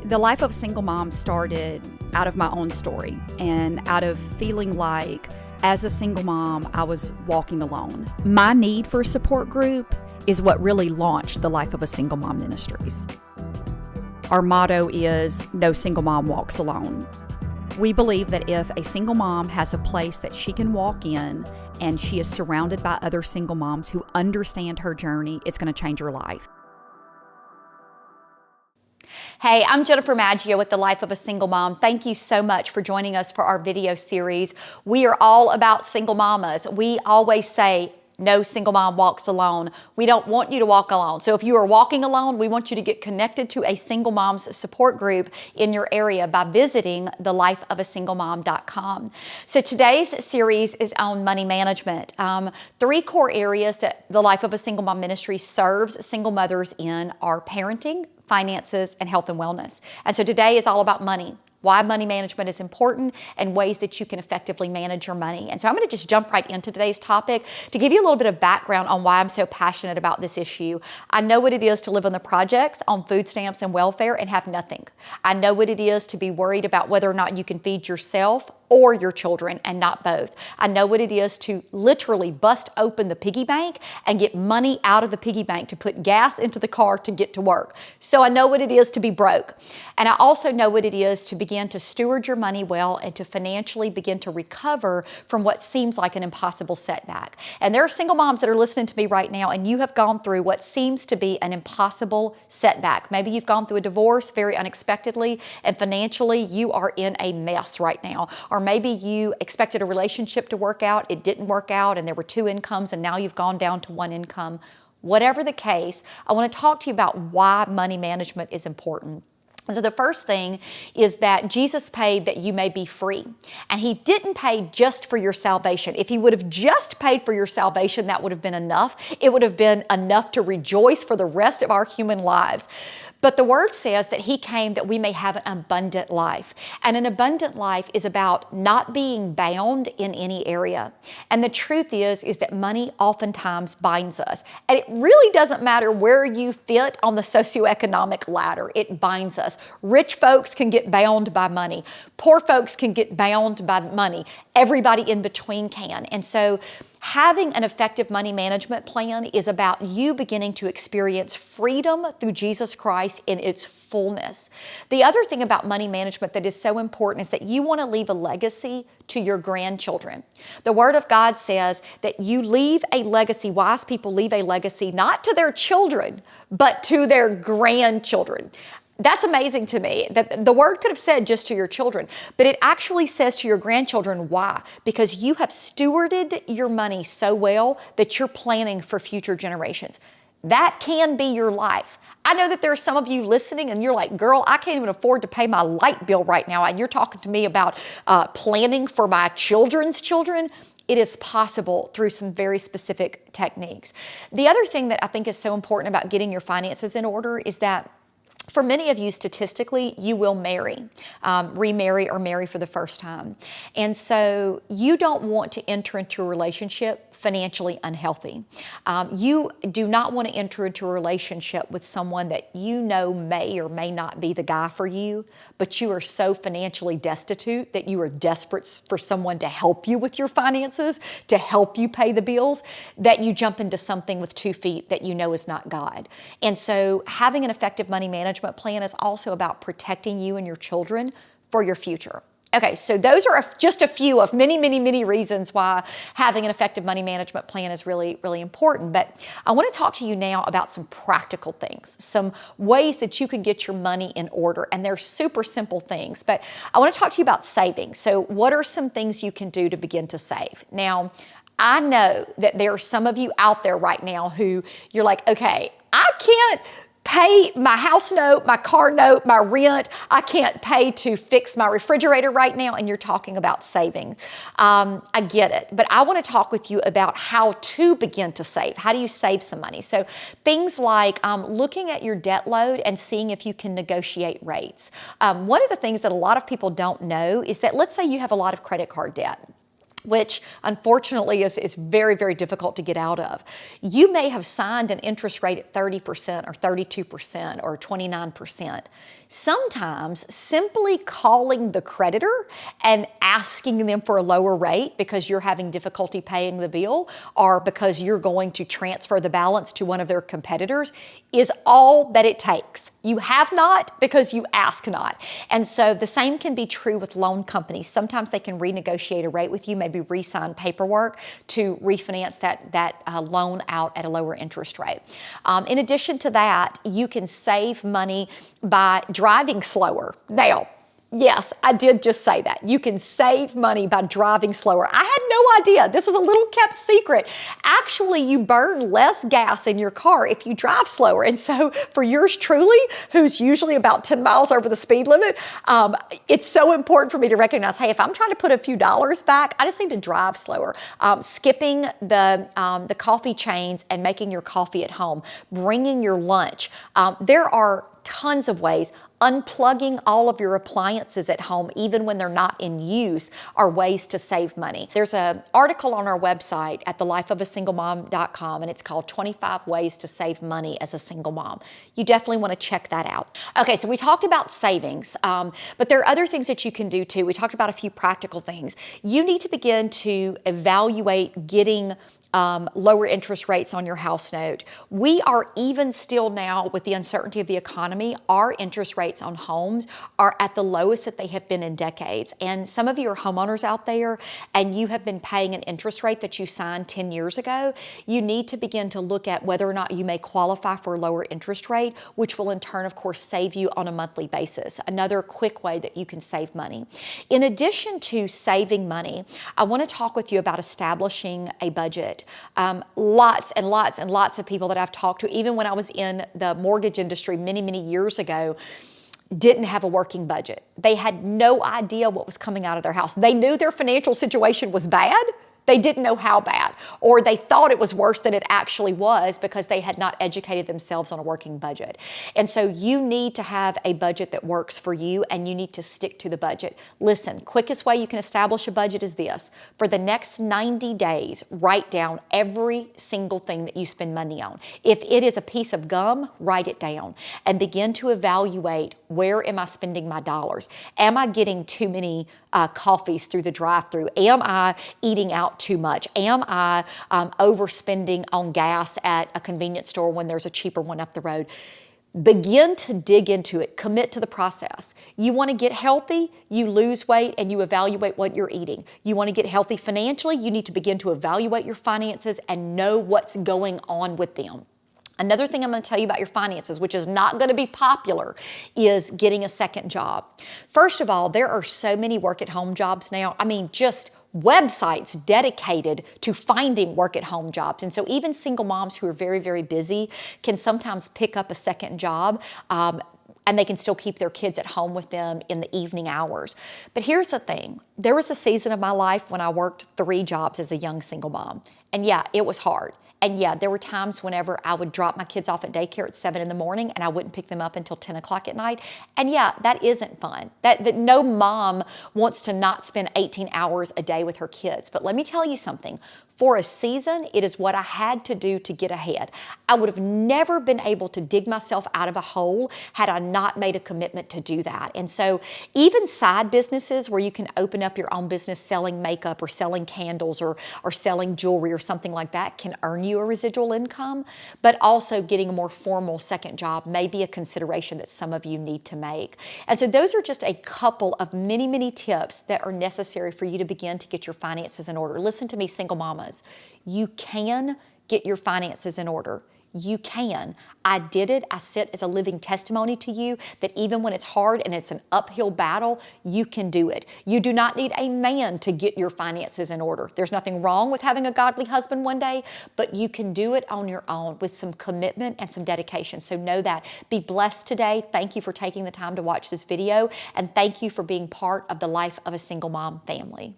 The life of a single mom started out of my own story and out of feeling like as a single mom, I was walking alone. My need for a support group is what really launched the Life of a Single Mom Ministries. Our motto is, no single mom walks alone. We believe that if a single mom has a place that she can walk in and she is surrounded by other single moms who understand her journey, it's going to change her life. Hey, I'm Jennifer Maggio with The Life of a Single Mom. Thank you so much for joining us for our video series. We are all about single mamas. We always say, no single mom walks alone. We don't want you to walk alone. So if you are walking alone, we want you to get connected to a single mom's support group in your area by visiting thelifeofasinglemom.com. So today's series is on money management. 3 core areas that the Life of a Single Mom Ministry serves single mothers in are parenting, finances, and health and wellness. And so today is all about money. Why money management is important and ways that you can effectively manage your money. And so I'm going to just jump right into today's topic to give you a little bit of background on why I'm so passionate about this issue. I know what it is to live on the projects on food stamps and welfare and have nothing. I know what it is to be worried about whether or not you can feed yourself or your children and not both. I know what it is to literally bust open the piggy bank and get money out of the piggy bank to put gas into the car to get to work. So I know what it is to be broke. And I also know what it is to begin to steward your money well and to financially begin to recover from what seems like an impossible setback. And there are single moms that are listening to me right now and you have gone through what seems to be an impossible setback. Maybe you've gone through a divorce very unexpectedly and financially you are in a mess right now. Or maybe you expected a relationship to work out, it didn't work out, and there were 2 incomes, and now you've gone down to 1 income. Whatever the case, I want to talk to you about why money management is important. And so the first thing is that Jesus paid that you may be free. And he didn't pay just for your salvation. If he would have just paid for your salvation, that would have been enough. It would have been enough to rejoice for the rest of our human lives. But the word says that he came that we may have an abundant life. And an abundant life is about not being bound in any area. And the truth is that money oftentimes binds us. And it really doesn't matter where you fit on the socioeconomic ladder. It binds us. Rich folks can get bound by money. Poor folks can get bound by money. Everybody in between can. And so having an effective money management plan is about you beginning to experience freedom through Jesus Christ in its fullness. The other thing about money management that is so important is that you want to leave a legacy to your grandchildren. The Word of God says that you leave a legacy, wise people leave a legacy not to their children, but to their grandchildren. That's amazing to me that the word could have said just to your children, but it actually says to your grandchildren. Why? Because you have stewarded your money so well that you're planning for future generations. That can be your life. I know that there are some of you listening and you're like, girl, I can't even afford to pay my light bill right now. And you're talking to me about planning for my children's children. It is possible through some very specific techniques. The other thing that I think is so important about getting your finances in order is that for many of you, statistically, you will marry, remarry, or marry for the first time. And so you don't want to enter into a relationship financially unhealthy. You do not want to enter into a relationship with someone that you know may or may not be the guy for you, but you are so financially destitute that you are desperate for someone to help you with your finances, to help you pay the bills, that you jump into something with 2 feet that you know is not God. And so having an effective money management plan is also about protecting you and your children for your future. Okay, so those are just a few of many, many, many reasons why having an effective money management plan is really, really important. But I want to talk to you now about some practical things, some ways that you can get your money in order. And they're super simple things, but I want to talk to you about saving. So what are some things you can do to begin to save? Now, I know that there are some of you out there right now who you're like, okay, I can't pay my house note, my car note, my rent. I can't pay to fix my refrigerator right now, and you're talking about saving. I get it, but I want to talk with you about how to begin to save. How do you save some money? So things like looking at your debt load and seeing if you can negotiate rates. One of the things that a lot of people don't know is that, let's say you have a lot of credit card debt, which unfortunately is very, very difficult to get out of. You may have signed an interest rate at 30% or 32% or 29%. Sometimes simply calling the creditor and asking them for a lower rate because you're having difficulty paying the bill or because you're going to transfer the balance to one of their competitors is all that it takes. You have not because you ask not. And so the same can be true with loan companies. Sometimes they can renegotiate a rate with you, maybe re-sign paperwork to refinance that loan out at a lower interest rate. In addition to that, you can save money by driving slower. Now, yes, I did just say that. You can save money by driving slower. I had no idea. This was a little kept secret. Actually, you burn less gas in your car if you drive slower. And so for yours truly, who's usually about 10 miles over the speed limit, it's so important for me to recognize, hey, if I'm trying to put a few dollars back, I just need to drive slower. Skipping the coffee chains and making your coffee at home, bringing your lunch. There are tons of ways. Unplugging all of your appliances at home, even when they're not in use, are ways to save money. There's an article on our website at thelifeofasinglemom.com, and it's called 25 Ways to Save Money as a Single Mom. You definitely want to check that out. Okay, so we talked about savings, but there are other things that you can do too. We talked about a few practical things. You need to begin to evaluate getting lower interest rates on your house note. We are even still now, with the uncertainty of the economy, our interest rates on homes are at the lowest that they have been in decades. And some of you are homeowners out there and you have been paying an interest rate that you signed 10 years ago. You need to begin to look at whether or not you may qualify for a lower interest rate, which will in turn, of course, save you on a monthly basis. Another quick way that you can save money. In addition to saving money, I want to talk with you about establishing a budget. Lots and lots and lots of people that I've talked to, even when I was in the mortgage industry many, many years ago, didn't have a working budget. They had no idea what was coming out of their house. They knew their financial situation was bad. They didn't know how bad, or they thought it was worse than it actually was because they had not educated themselves on a working budget. And so you need to have a budget that works for you, and you need to stick to the budget. Listen, quickest way you can establish a budget is this. For the next 90 days, write down every single thing that you spend money on. If it is a piece of gum, write it down and begin to evaluate, where am I spending my dollars? Am I getting too many coffees through the drive-thru? Am I eating out too much? Am I overspending on gas at a convenience store when there's a cheaper one up the road? Begin to dig into it. Commit to the process. You want to get healthy, you lose weight, and you evaluate what you're eating. You want to get healthy financially, you need to begin to evaluate your finances and know what's going on with them. Another thing I'm going to tell you about your finances, which is not going to be popular, is getting a second job. First of all, there are so many work-at-home jobs now. I mean, just websites dedicated to finding work-at-home jobs. And so even single moms who are very, very busy can sometimes pick up a second job, and they can still keep their kids at home with them in the evening hours. But here's the thing. There was a season of my life when I worked 3 jobs as a young single mom. And yeah, it was hard. And yeah, there were times whenever I would drop my kids off at daycare at 7 in the morning and I wouldn't pick them up until 10 o'clock at night. And yeah, that isn't fun. That no mom wants to not spend 18 hours a day with her kids. But let me tell you something. For a season, it is what I had to do to get ahead. I would have never been able to dig myself out of a hole had I not made a commitment to do that. And so even side businesses where you can open up your own business selling makeup or selling candles or selling jewelry or something like that can earn you a residual income, but also getting a more formal second job may be a consideration that some of you need to make. And so those are just a couple of many, many tips that are necessary for you to begin to get your finances in order. Listen to me, single mamas. You can get your finances in order. You can. I did it. I sit as a living testimony to you that even when it's hard and it's an uphill battle, you can do it. You do not need a man to get your finances in order. There's nothing wrong with having a godly husband one day, but you can do it on your own with some commitment and some dedication. So know that. Be blessed today. Thank you for taking the time to watch this video, and thank you for being part of the Life of a Single Mom family.